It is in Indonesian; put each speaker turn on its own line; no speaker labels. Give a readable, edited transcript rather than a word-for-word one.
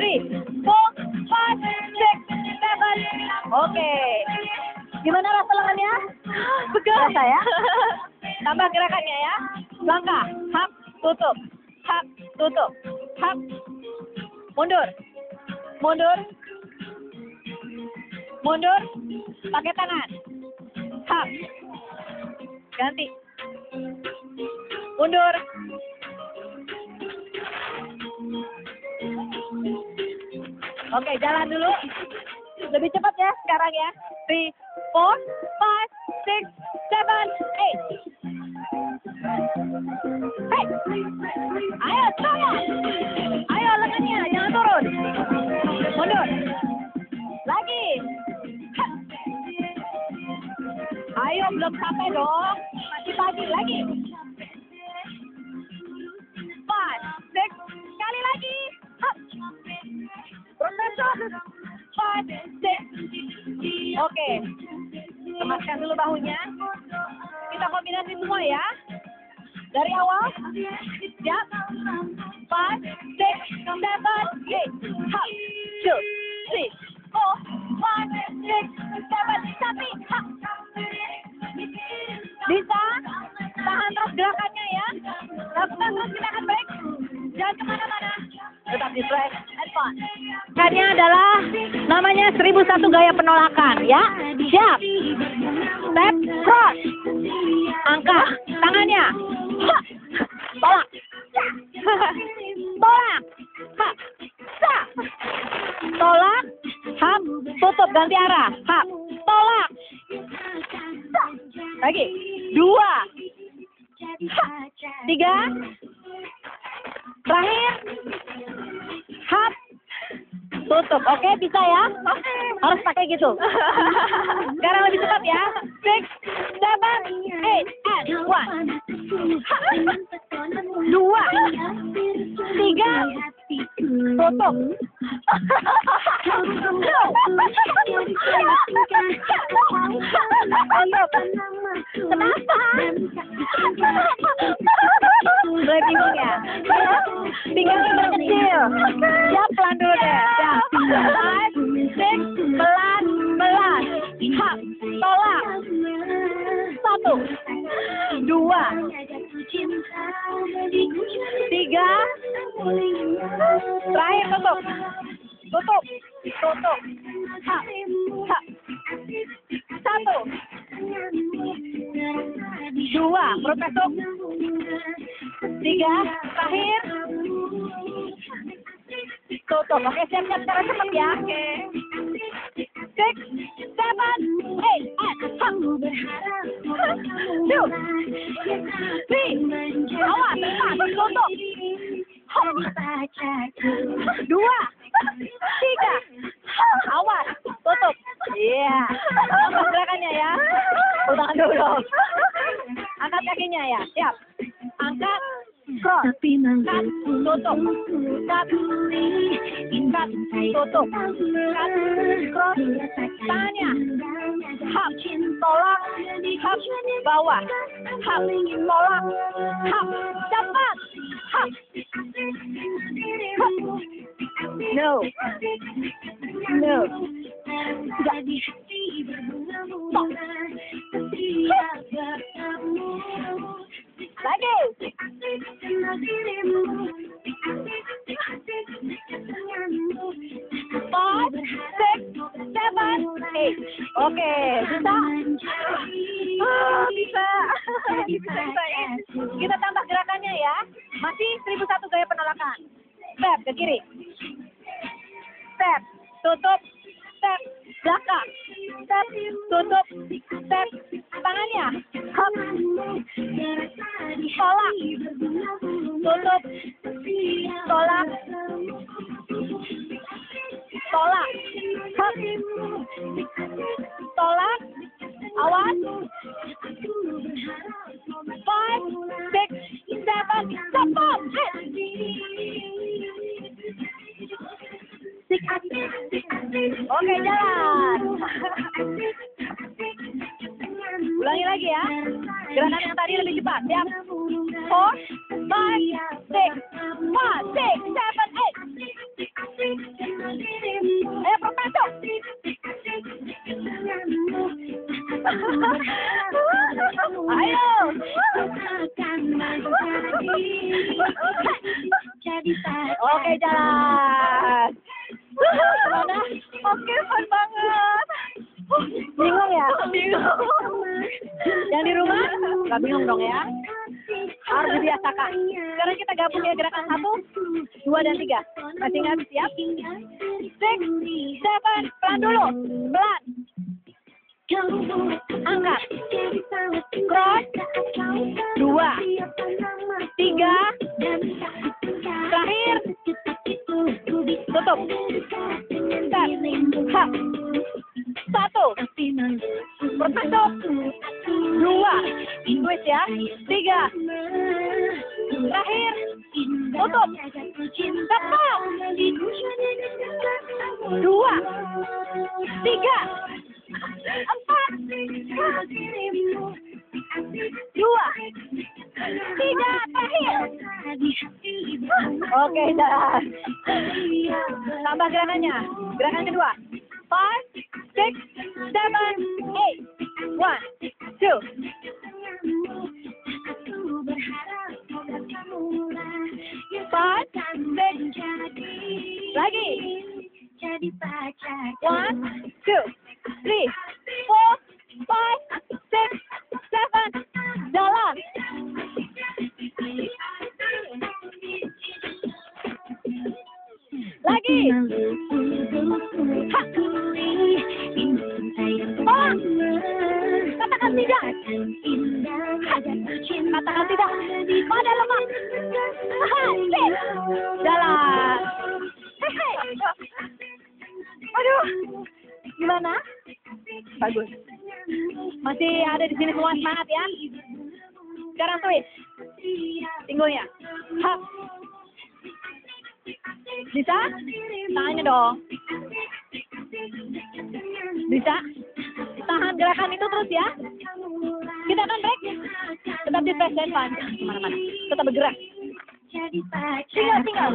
3, 4, 5, 6, 7. Oke. Gimana rasa lengannya?
Pegang.
Rasa ya? Tambah gerakannya ya. Langkah, hap, tutup. Hap, tutup. Hap. Mundur. Mundur. Mundur. Pakai tangan. Hap. Ganti. Mundur. Oke, jalan dulu. Lebih cepat ya sekarang ya. 3, 4, 5, 6, 7, 8. Hey. Ayo, semangat. Ayo lengannya, jangan turun. Mundur. Lagi. Ha. Ayo, belum sampai dong. Masih pagi lagi. 5, 6, sekali lagi. Ha. Profesor. 5, 6. Oke. Kemaskan dulu bahunya. Kita kombinasi semua ya. Dari awal. Siap. 5, 6, 7, 8. Hop. 2, 3, 4, 5, 6, 7. Tapi. Hop. Bisa. Tahan terus gerakannya ya. Lakukan terus gerakan baik. Jangan kemana-mana. Tetap di track and fun. Gerakannya adalah namanya 1001 gaya penolakan ya. Siap. Step cross. Angkat tangannya. Ha. Tolak. Tolak. Hap. Sa. Tolak. Hap. Tutup ganti arah. Hap. Tolak. Sa. Lagi. 2. Ha. 3. Terakhir. Hap. Tutup. Oke, bisa ya?
Oke.
Harus pakai gitu. Sekarang lebih cepat ya. 6, 7, 8, and 1. 2, 3, tutup. Kenapa? Mulai bingung ya? Pinggangnya berkecil. Siap, pelan dulu deh. Siap. 5, 6, pelan. Hap, tolak. 1, 2, 3. Terakhir tutup. Tutup. Tutup. Hap. Hap. 1, 2. Perut masuk. 3. Terakhir. Tutup. Oke, siap-siap secara cepat ya. Oke. 6, 7, 8, and hap. 2, 3. Awas, terus tutup. 2, 3. Awas, tutup. Iya. Angkat gerakannya ya. Tangan dulu. Angkat kakinya ya. Siap. Angkat. Cross. Cut. Tutup. Cut. Cut. Tutup. Cut. Cross. Tangannya. Hap. Tolak. Hap. Bawah. Hap. Tolak. Hap. Cepat. Hap. Hap. No. No. Tidak. Stop. Lagi. 5, 6, 7, 8. Oke, bisa? Bisa. Bisa. Kita tambah gerakannya ya. Masih 1001 gaya penolakan. Step ke kiri. Step. Tutup. Step. Belakang. Step. Tutup. Step. Tangannya. Hop. Tolak. Tutup. Tolak. Tolak. Hop. Tolak. Awas. 5, 6, 7. Stop. Oke, jalan. Ulangi lagi ya. Gerakan yang tadi lebih cepat. Siap. 4, 5, 6, 5, 6, 7, 8. Ayo perpatu. Ayo. Oke, jalan. Gimana? Oke, fun banget. Bingung ya? Bingung. Yang di rumah nggak bingung dong ya? Harus dibiasakan. Sekarang kita gabung ya gerakan 1, 2, dan 3. Masih ingat? Siap? 6, 7, pelan dulu. Pelan. Angkat. Cross. 2, 3. Terakhir. Tutup. Start. Ha. 1. Berpasok. 2. Twist ya. 3. Terakhir. Tutup. 1. 2. 3. 4. 2. 3. Terakhir. Oke, dah. Tambah gerakannya. Gerakan kedua. 5, 6, 7, 8. 1, 2. 5, 6. Lagi. 1, 2, 3, 4, 5, 6, 7. Jalan. Lagi. Ha. Oh. Katakan tidak. Ha. Katakan tidak. Pada lemah. Sit. Jalan. Hei. Aduh. Gimana? Bagus. Masih ada di sini semua semangat ya. Sekarang twist. Pinggulnya. Hap. Bisa? Tangannya dong. Bisa? Tahan gerakan itu terus ya. Kita akan break. Tetap di press and punch. Kemana-mana. Tetap bergerak. Tinggal.